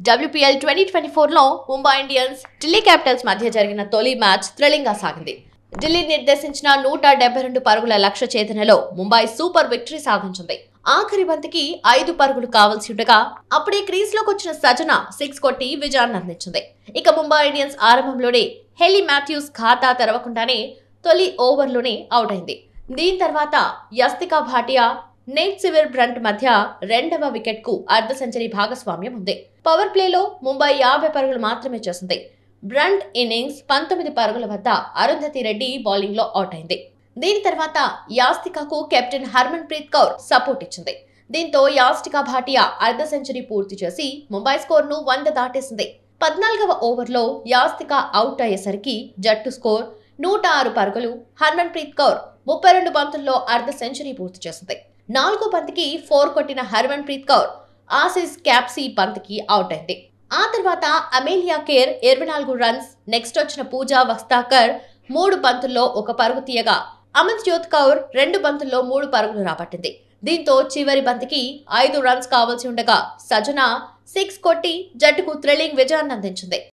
WPL 2024లో Mumbai Indians Delhi Capitals మధ్య జరిగిన తొలి మ్యాచ్ థ్రిల్లింగ్ గా సాగింది. ఢిల్లీ నిర్దేశించిన 172 పరుగుల లక్ష్య ఛేదనలో ముంబై సూపర్ విక్టరీ సాధించింది. ఆఖరి బంతికి 5 పరుగులు కావాల్సి ఉండగా అప్పుడే క్రీజ్ లోకి వచ్చిన సజన 6 కొట్టి విజయాన్ని అందించింది. ఇక ముంబై ఇండియన్స్ ఆరంభంలోనే హెలీ మాథ్యూస్ ఖాతా తెరవకుండానే తొలి ఓవర్లోనే అవుట్ అయింది. దీని తర్వాత యస్తికా భాటియా, నేట్ సివిర్ బ్రంట్ మధ్య రెండవ వికెట్ కు అర్ధ సెంచరీ భాగస్వామ్యం ఉంది. పవర్ ప్లేలో ముంబై 50 పరుగులు మాత్రమే చేసింది. బ్రంట్ ఇన్నింగ్స్ 19 పరుగుల వద్ద అరుంధతి రెడ్డి బౌలింగ్ లో అవుట్ అయింది. దీని తర్వాత యాస్తికాకు కెప్టెన్ హర్మన్ ప్రీత్ కౌర్ సపోర్ట్ ఇచ్చింది. దీంతో యాస్తికా భాటియా అర్ధ సెంచరీ పూర్తి చేసి ముంబై స్కోర్ ను 100 దాటేసింది. 14వ ఓవర్లో యాస్తికా అవుట్ అయ్యేసరికి జట్టు స్కోర్ 106 పరుగులు. హర్మన్ ప్రీత్ కౌర్ 32 బంతుల్లో అర్ధ సెంచరీ పూర్తి చేసింది. 4వ బంతికి 4 కొట్టిన హర్మన్ ప్రీత్ కౌర్ ఆసీస్ క్యాప్సీ బంతికి అవుట్ అయింది. ఆ తర్వాత అమేలియా కేర్ 24 రన్స్. నెక్స్ట్ వచ్చిన పూజా వస్తాకర్ 3 బంతుల్లో 1 పరుగు తీయగా అమిత్ జ్యోత్ కౌర్ 2 బంతుల్లో 3 పరుగులు రాబట్టింది. దీంతో చివరి బంతికి 5 రన్స్ కావాల్సి ఉండగా సజన 6 కొట్టి జట్టుకు థ్రిల్లింగ్ విజయాన్ని అందించింది.